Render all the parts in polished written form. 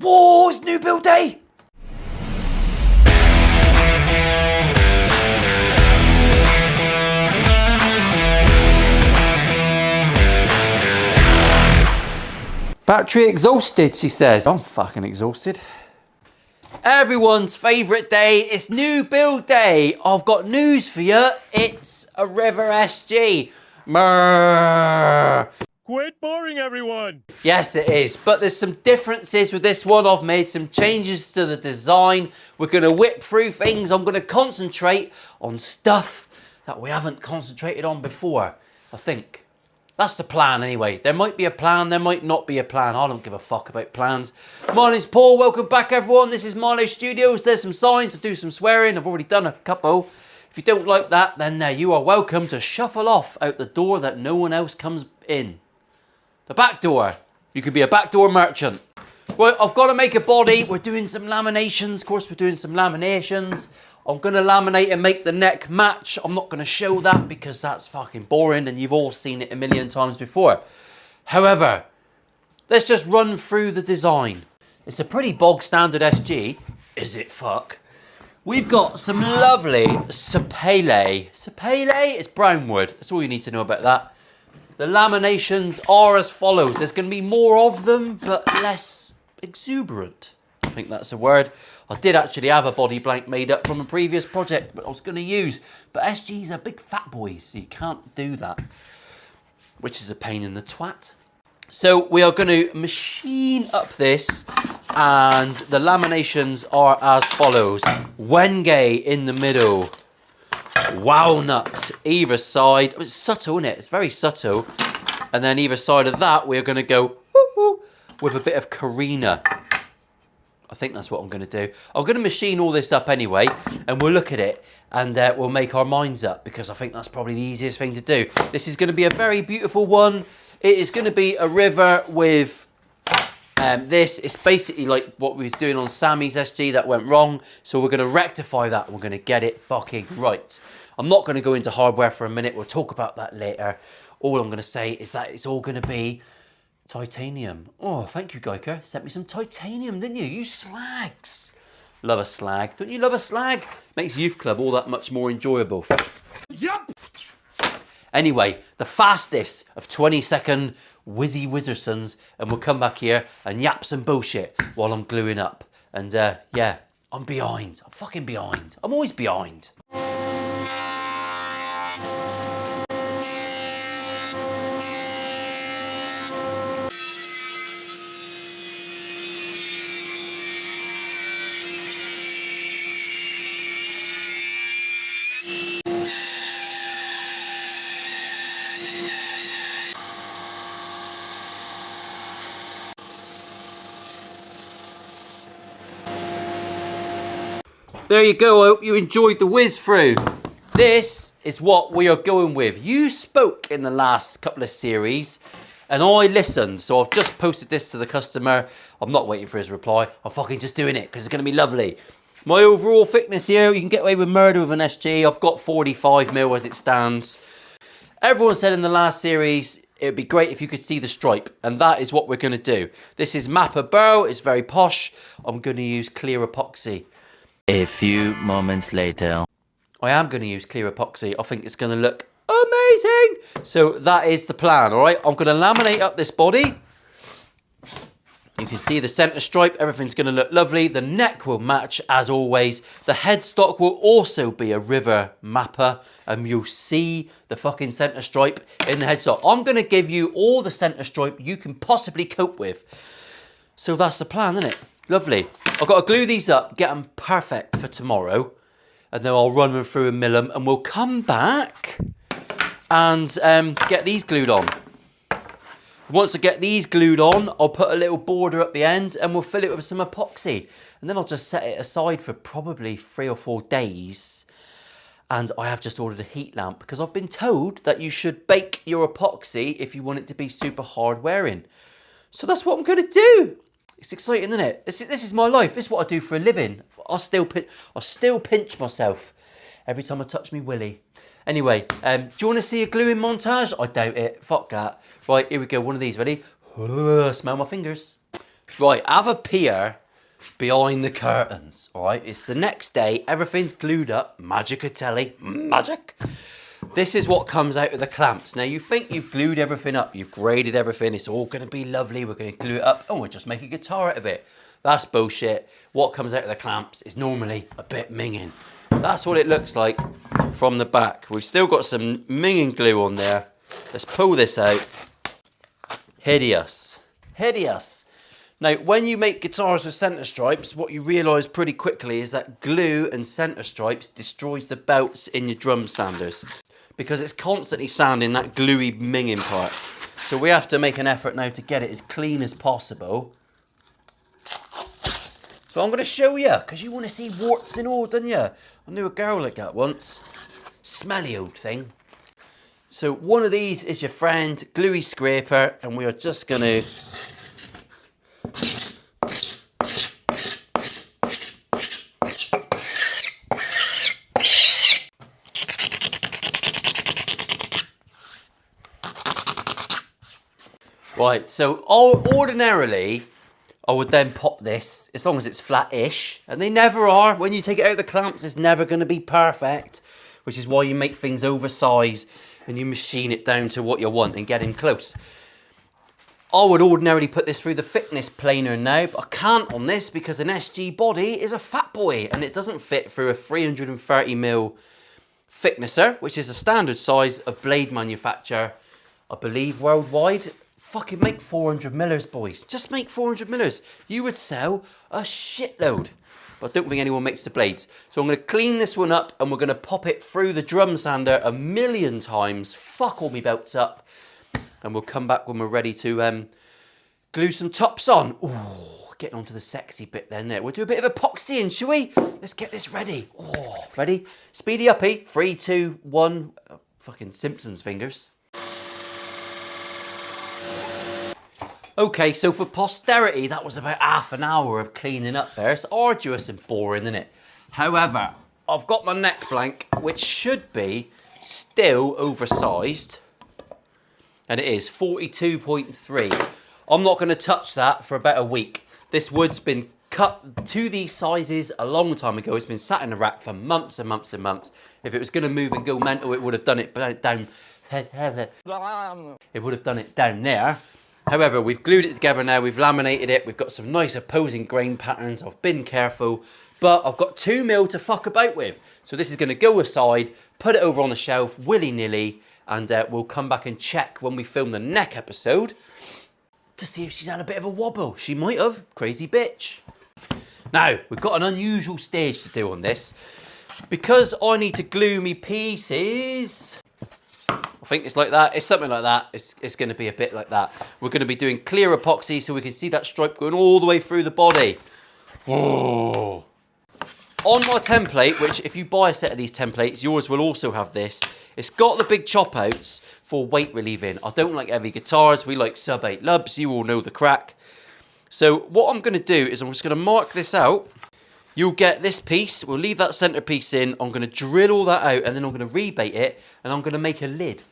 Whoa, it's new build day! Battery exhausted, she says. I'm fucking exhausted. Everyone's favourite day, it's new build day. I've got news for you. It's a River SG. Mrrr. Quit boring everyone! Yes, it is, but there's some differences with this one. I've made some changes to the design. We're going to whip through things. I'm going to concentrate on stuff that we haven't concentrated on before, I think. That's the plan anyway. There might be a plan, there might not be a plan. I don't give a fuck about plans. My name's Paul, welcome back everyone. This is Marlow Studios. There's some signs, I do some swearing. I've already done a couple. If you don't like that, then you are welcome to shuffle off out the door that no one else comes in. The back door. You could be a backdoor merchant. Right, I've got to make a body. We're doing some laminations. Of course, we're doing some laminations. I'm going to laminate and make the neck match. I'm not going to show that because that's fucking boring and you've all seen it a million times before. However, let's just run through the design. It's a pretty bog standard SG. Is it fuck? We've got some lovely sapele. Sapele is brown wood. That's all you need to know about that. The laminations are as follows. There's going to be more of them, but less exuberant. I think that's a word. I did actually have a body blank made up from a previous project, but I was going to use. But SGs are big fat boys, so you can't do that, which is a pain in the twat. So we are going to machine up this, and the laminations are as follows. Wenge in the middle. Walnut either side. It's subtle, isn't it? It's very subtle. And then either side of that, we're going to go woo-woo, with a bit of Carina. I think that's what I'm going to do. I'm going to machine all this up anyway, and we'll look at it, and we'll make our minds up, because I think that's probably the easiest thing to do. This is going to be a very beautiful one. It is going to be a river with this. It's basically like what we was doing on Sammy's SG that went wrong. So we're going to rectify that. And we're going to get it fucking right. I'm not going to go into hardware for a minute. We'll talk about that later. All I'm going to say is that it's all going to be titanium. Oh, thank you, Geiker. Sent me some titanium, didn't you? You slags. Love a slag. Don't you love a slag? Makes youth club all that much more enjoyable. Yup! Anyway, the fastest of 20-second whizzy whizzersons, and we'll come back here and yap some bullshit while I'm gluing up. And yeah, I'm behind. I'm fucking behind. I'm always behind. There you go, I hope you enjoyed the whiz through. This is what we are going with. You spoke in the last couple of series and I listened, so I've just posted this to the customer. I'm not waiting for his reply, I'm fucking just doing it because it's going to be lovely. My overall thickness here, you can get away with murder with an SG. I've got 45mm as it stands. Everyone said in the last series, it would be great if you could see the stripe, and that is what we're going to do. This is Mappa Burl, it's very posh. I'm going to use clear epoxy. A few moments later. I am going to use clear epoxy. I think it's going to look amazing. So that is the plan, all right? I'm going to laminate up this body. You can see the center stripe. Everything's going to look lovely. The neck will match as always. The headstock will also be a river mapper, and you'll see the fucking center stripe in the headstock. I'm going to give you all the center stripe you can possibly cope with. So that's the plan, isn't it? Lovely. I've got to glue these up, get them perfect for tomorrow, and then I'll run them through and mill them, and we'll come back and get these glued on. Once I get these glued on, I'll put a little border at the end, and we'll fill it with some epoxy, and then I'll just set it aside for probably 3 or 4 days. And I have just ordered a heat lamp because I've been told that you should bake your epoxy if you want it to be super hard wearing. So that's what I'm going to do. It's exciting, isn't it? This is my life. This is what I do for a living. I still pinch myself every time I touch me willy. Anyway, do you want to see a gluing montage? I doubt it. Fuck that. Right, here we go. One of these. Ready? Smell my fingers. Right, have a peer behind the curtains, all right? It's the next day, everything's glued up, Magicatelli, magic. This is what comes out of the clamps. Now, you think you've glued everything up, you've graded everything, it's all gonna be lovely, we're gonna glue it up, and we'll just make a guitar out of it. That's bullshit. What comes out of the clamps is normally a bit minging. That's what it looks like from the back. We've still got some minging glue on there. Let's pull this out. Hideous, hideous. Now, when you make guitars with centre stripes, what you realise pretty quickly is that glue and centre stripes destroys the belts in your drum sanders because it's constantly sanding that gluey minging part. So we have to make an effort now to get it as clean as possible. So I'm going to show you, because you want to see warts and all, don't you? I knew a girl like that once. Smelly old thing. So one of these is your friend, gluey scraper, and we are just going to... Right, so ordinarily, I would then pop this, as long as it's flat-ish, and they never are. When you take it out of the clamps, it's never going to be perfect, which is why you make things oversized and you machine it down to what you want and get in close. I would ordinarily put this through the thickness planer now, but I can't on this because an SG body is a fat boy and it doesn't fit through a 330mm thicknesser, which is a standard size of blade manufacture, I believe, worldwide. Fucking make 400 millers, boys. Just make 400 millers. You would sell a shitload. But I don't think anyone makes the blades. So I'm going to clean this one up and we're going to pop it through the drum sander 1,000,000 times. Fuck all my belts up. And we'll come back when we're ready to glue some tops on. Ooh, getting onto the sexy bit then there. We'll do a bit of epoxying, shall we? Let's get this ready. Oh, ready? Speedy uppy. 3, 2, 1. Fucking Simpsons fingers. Okay, so for posterity, that was about half an hour of cleaning up there. It's arduous and boring, isn't it? However, I've got my neck blank, which should be still oversized. And it is 42.3. I'm not going to touch that for about a week. This wood's been cut to these sizes a long time ago. It's been sat in the rack for months and months and months. If it was going to move and go mental, it would have done it down. It would have done it down there. However, we've glued it together now, we've laminated it, we've got some nice opposing grain patterns, I've been careful, but I've got 2mm to fuck about with. So this is going to go aside, put it over on the shelf, willy-nilly, and we'll come back and check when we film the neck episode to see if she's had a bit of a wobble. She might have, crazy bitch. Now, we've got an unusual stage to do on this. Because I need to glue me pieces... I think it's like that. It's something like that. It's going to be a bit like that. We're going to be doing clear epoxy so we can see that stripe going all the way through the body. Oh. On my template, which if you buy a set of these templates, yours will also have this. It's got the big chop outs for weight relieving. I don't like heavy guitars. We like sub 8 lubs. You all know the crack. So what I'm going to do is I'm just going to mark this out. You'll get this piece. We'll leave that center piece in. I'm going to drill all that out and then I'm going to rebate it and I'm going to make a lid.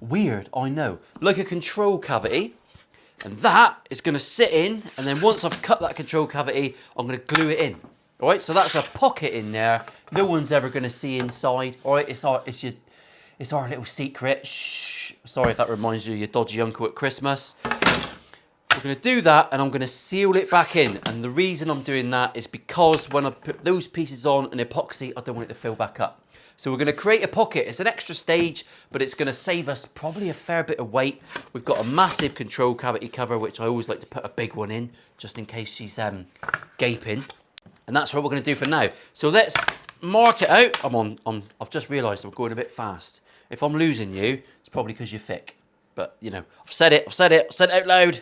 Weird, I know. Like a control cavity. And that is going to sit in, and then once I've cut that control cavity, I'm going to glue it in. All right, so that's a pocket in there. No one's ever going to see inside. All right, it's our little secret. Shh. Sorry if that reminds you of your dodgy uncle at Christmas. We're going to do that, and I'm going to seal it back in. And the reason I'm doing that is because when I put those pieces on an epoxy, I don't want it to fill back up. So we're going to create a pocket. It's an extra stage, but it's going to save us probably a fair bit of weight. We've got a massive control cavity cover, which I always like to put a big one in, just in case she's gaping. And that's what we're going to do for now. So let's mark it out. I've just realised I'm going a bit fast. If I'm losing you, it's probably because you're thick. But, you know, I've said it out loud.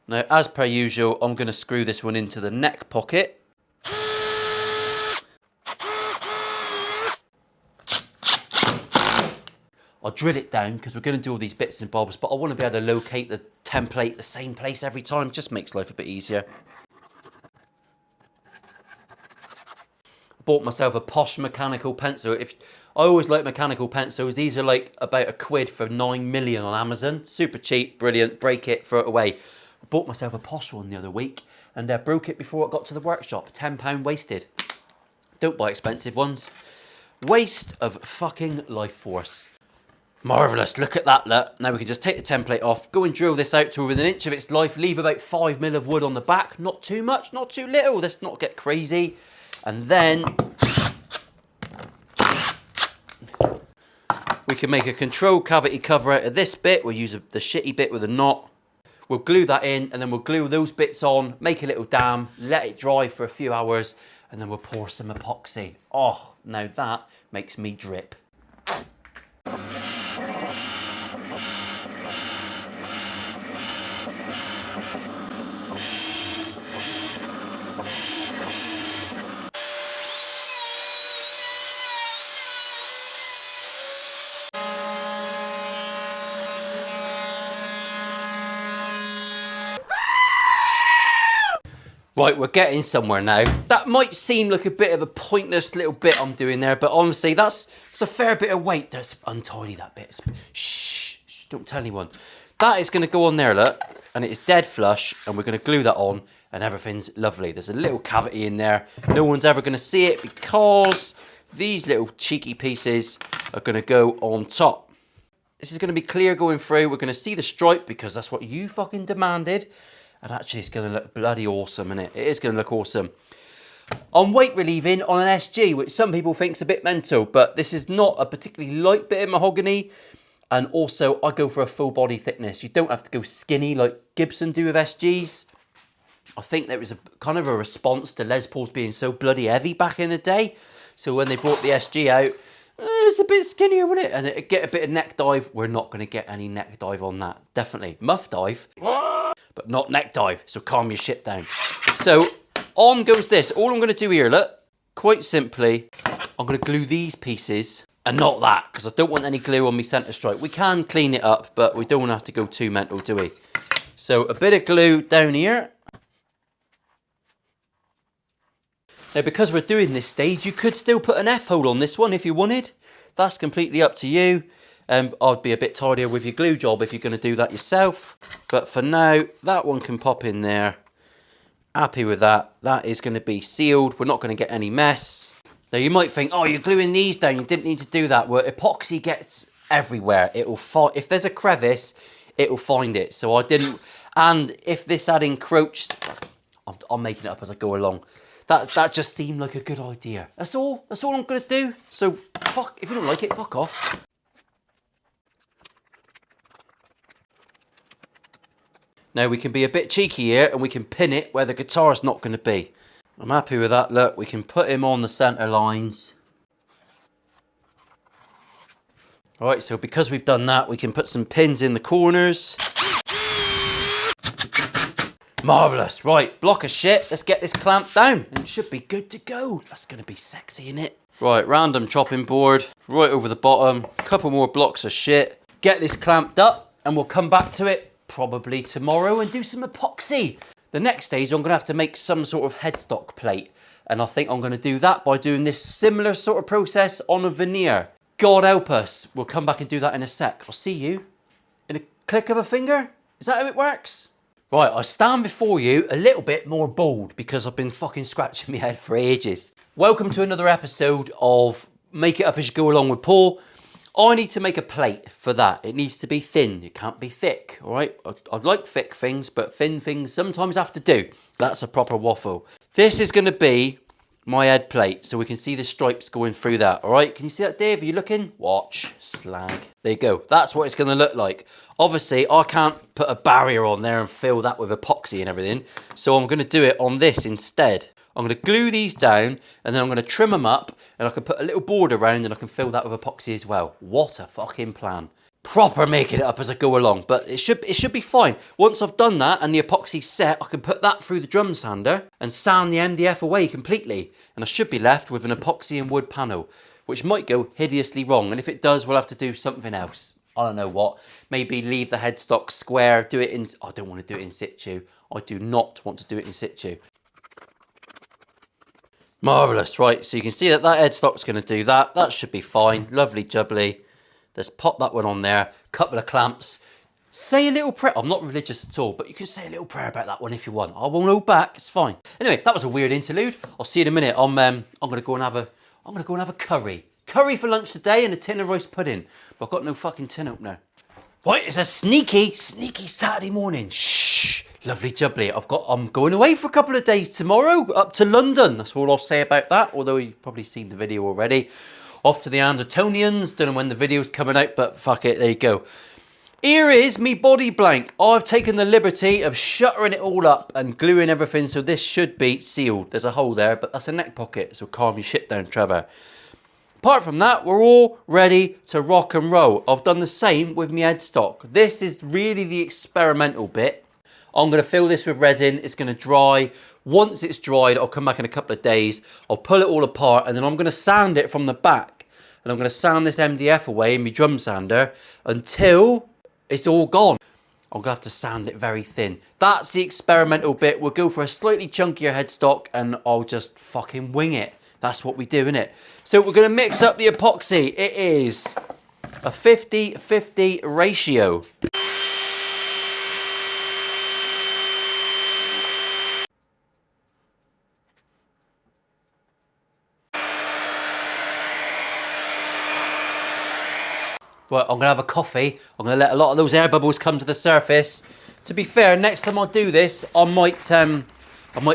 Now, as per usual, I'm going to screw this one into the neck pocket. I'll drill it down because we're going to do all these bits and bobs, but I want to be able to locate the template the same place every time. Just makes life a bit easier. I bought myself a posh mechanical pencil. I always like mechanical pencils. These are like about £1 for 9 million on Amazon. Super cheap, brilliant. Break it, throw it away. I bought myself a posh one the other week and broke it before it got to the workshop. £10 wasted. Don't buy expensive ones. Waste of fucking life force. Marvellous, look at that, look. Now we can just take the template off, go and drill this out to within an inch of its life, leave about 5mm of wood on the back. Not too much, not too little, let's not get crazy. And then we can make a controlled cavity cover out of this bit. We'll use the shitty bit with a knot. We'll glue that in and then we'll glue those bits on, make a little dam, let it dry for a few hours, and then we'll pour some epoxy. Oh, now that makes me drip. Right, we're getting somewhere now. That might seem like a bit of a pointless little bit I'm doing there, but honestly, it's a fair bit of weight. That's untidy, that bit. Shh, don't tell anyone. That is going to go on there, look, and it is dead flush, and we're going to glue that on, and everything's lovely. There's a little cavity in there. No one's ever going to see it because these little cheeky pieces are going to go on top. This is going to be clear going through. We're going to see the stripe because that's what you fucking demanded. And actually, it's going to look bloody awesome, isn't it? It is going to look awesome. I'm weight relieving on an SG, which some people think is a bit mental, but this is not a particularly light bit of mahogany. And also, I go for a full body thickness. You don't have to go skinny like Gibson do with SGs. I think there was a kind of a response to Les Pauls being so bloody heavy back in the day. So when they brought the SG out, it was a bit skinnier, wasn't it? And it'd get a bit of neck dive. We're not going to get any neck dive on that. Definitely. Muff dive. But not neck dive, so calm your shit down. So on goes this. All I'm going to do here, look, quite simply, I'm going to glue these pieces and not that, because I don't want any glue on my centre stripe. We can clean it up, but we don't have to go too mental, do we? So a bit of glue down here. Now, because we're doing this stage, you could still put an F-hole on this one if you wanted. That's completely up to you. I'd be a bit tidier with your glue job if you're going to do that yourself. But for now, that one can pop in there. Happy with that. That is going to be sealed. We're not going to get any mess. Now, you might think, oh, you're gluing these down. You didn't need to do that. Well, epoxy gets everywhere. If there's a crevice, it'll find it. So I didn't. And if this had encroached, I'm making it up as I go along. That just seemed like a good idea. That's all I'm going to do. So, if you don't like it, fuck off. Now we can be a bit cheeky here and we can pin it where the guitar's not going to be. I'm happy with that. Look, we can put him on the centre lines. Alright, so because we've done that, we can put some pins in the corners. Marvellous. Right, block of shit. Let's get this clamped down. And it should be good to go. That's going to be sexy, isn't it? Right, random chopping board. Right over the bottom. Couple more blocks of shit. Get this clamped up and we'll come back to it probably tomorrow and do some epoxy. The next stage, I'm going to have to make some sort of headstock plate. And I think I'm going to do that by doing this similar sort of process on a veneer. God help us. We'll come back and do that in a sec. I'll see you in a click of a finger. Is that how it works? Right, I stand before you a little bit more bold because I've been fucking scratching my head for ages. Welcome to another episode of Make It Up As You Go Along with Paul. I need to make a plate for that. It needs to be thin. It can't be thick, all right? I'd like thick things, but thin things sometimes have to do. That's a proper waffle. This is going to be my head plate, so we can see the stripes going through that, all right? Can you see that, Dave? Are you looking? Watch. Slag. There you go. That's what it's going to look like. Obviously, I can't put a barrier on there and fill that with epoxy and everything, so I'm going to do it on this instead. I'm going to glue these down and then I'm going to trim them up and I can put a little border around and I can fill that with epoxy as well. What a fucking plan. Proper making it up as I go along, but it should be fine. Once I've done that and the epoxy's set, I can put that through the drum sander and sand the MDF away completely. And I should be left with an epoxy and wood panel, which might go hideously wrong. And if it does, we'll have to do something else. I don't know what. Maybe leave the headstock square, do it in... I don't want to do it in situ. I do not want to do it in situ. Marvellous, right, so you can see that headstock's going to do that. That should be fine, lovely jubbly. Let's pop that one on there, couple of clamps. Say a little prayer. I'm not religious at all, but you can say a little prayer about that one if you want. I won't hold back. It's fine. Anyway, that was a weird interlude. I'll see you in a minute. I'm gonna go and have a curry. Curry for lunch today and a tin of rice pudding. But I've got no fucking tin opener. Right, it's a sneaky Saturday morning. Shh, lovely jubbly. I'm going away for a couple of days tomorrow, up to London. That's all I'll say about that. Although you've probably seen the video already. Off to the Andertonians. Don't know when the video's coming out, but fuck it. There you go. Here is me body blank. I've taken the liberty of shuttering it all up and gluing everything, so this should be sealed. There's a hole there, but that's a neck pocket, so calm your shit down, Trevor. Apart from that, we're all ready to rock and roll. I've done the same with my headstock. This is really the experimental bit. I'm going to fill this with resin. It's going to dry. Once it's dried, I'll come back in a couple of days. I'll pull it all apart, and then I'm going to sand it from the back. And I'm going to sand this MDF away in my drum sander until it's all gone. I'm going to have to sand it very thin. That's the experimental bit. We'll go for a slightly chunkier headstock and I'll just fucking wing it. That's what we do, innit? So we're going to mix up the epoxy. It is a 50-50 ratio. Right, I'm going to have a coffee. I'm going to let a lot of those air bubbles come to the surface. To be fair, next time I do this, I might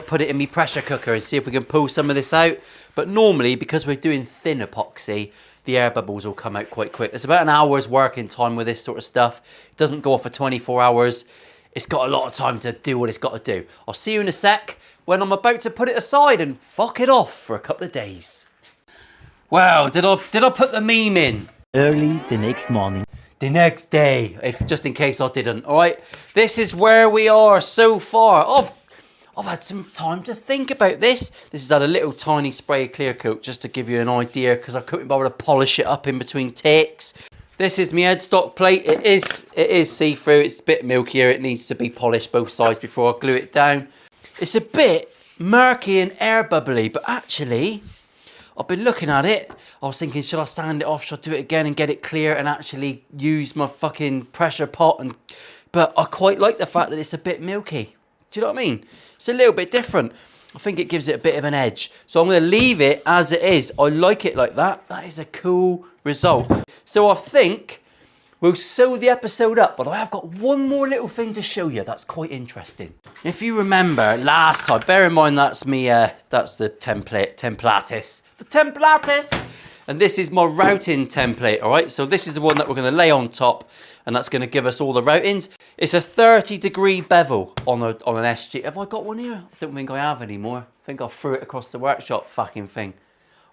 put it in my pressure cooker and see if we can pull some of this out. But normally, because we're doing thin epoxy, the air bubbles will come out quite quick. It's about an hour's working time with this sort of stuff. It doesn't go off for 24 hours. It's got a lot of time to do what it's got to do. I'll see you in a sec when I'm about to put it aside and fuck it off for a couple of days. Wow, did I put the meme in? Early the next morning. The next day, just in case I didn't. All right, this is where we are so far. I've had some time to think about this. This has had a little tiny spray of clear coat just to give you an idea, because I couldn't bother to polish it up in between takes. This is my headstock plate. It is see-through. It's a bit milkier. It needs to be polished both sides before I glue it down. It's a bit murky and air bubbly, but actually, I've been looking at it. I was thinking, should I sand it off? Should I do it again and get it clear and actually use my fucking pressure pot? But I quite like the fact that it's a bit milky. Do you know what I mean? It's a little bit different. I think it gives it a bit of an edge. So I'm going to leave it as it is. I like it like that. That is a cool result. So I think we'll sew the episode up, but I have got one more little thing to show you that's quite interesting. If you remember last time, bear in mind that's the templatis. The templatis! And this is my routing template, all right? So this is the one that we're going to lay on top, and that's going to give us all the routings. It's a 30-degree bevel on an SG. Have I got one here? I don't think I have anymore. I think I threw it across the workshop fucking thing.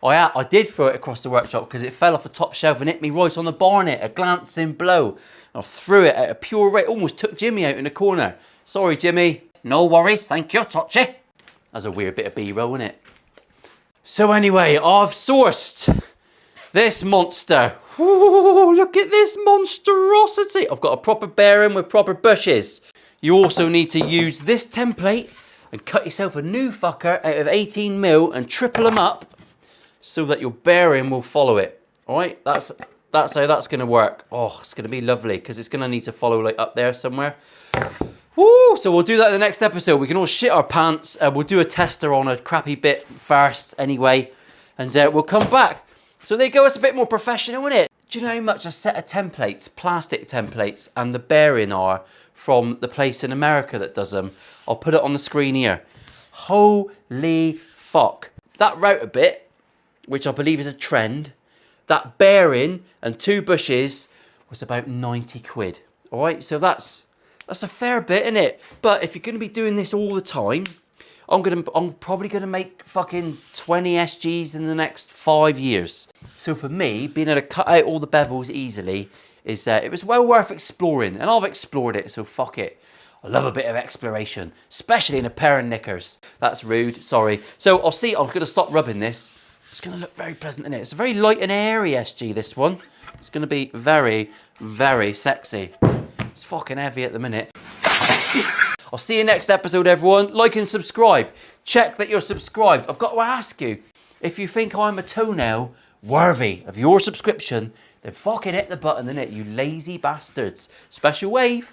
I did throw it across the workshop because it fell off the top shelf and hit me right on the barnet, a glancing blow. I threw it at a pure rate, almost took Jimmy out in the corner. Sorry, Jimmy. No worries, thank you, Touchy. That's a weird bit of B-roll, isn't it? So anyway, I've sourced this monster. Ooh, look at this monstrosity. I've got a proper bearing with proper bushes. You also need to use this template and cut yourself a new fucker out of 18mm and triple them up so that your bearing will follow it. All right, that's how that's going to work. Oh, it's going to be lovely because it's going to need to follow like up there somewhere. Woo! So we'll do that in the next episode. We can all shit our pants. We'll do a tester on a crappy bit first anyway, and we'll come back. So there you go. It's a bit more professional, isn't it? Do you know how much a set of templates, plastic templates, and the bearing are from the place in America that does them? I'll put it on the screen here. Holy fuck. That router bit, which I believe is a trend, that bearing and 2 bushes was about 90 quid. All right, so that's a fair bit, isn't it? But if you're going to be doing this all the time, I'm probably going to make fucking 20 SGs in the next 5 years. So for me, being able to cut out all the bevels easily, it was well worth exploring. And I've explored it, so fuck it. I love a bit of exploration, especially in a pair of knickers. That's rude, sorry. So I'm going to stop rubbing this. It's going to look very pleasant, isn't it? It's a very light and airy SG, this one. It's going to be very, very sexy. It's fucking heavy at the minute. I'll see you next episode, everyone. Like and subscribe. Check that you're subscribed. I've got to ask you, if you think I'm a toenail worthy of your subscription, then fucking hit the button, innit, you lazy bastards. Special wave.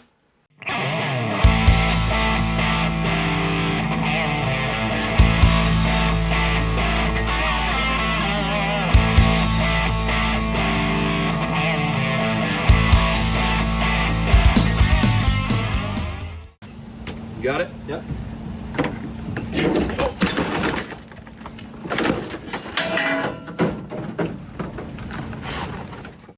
Got it? Yep.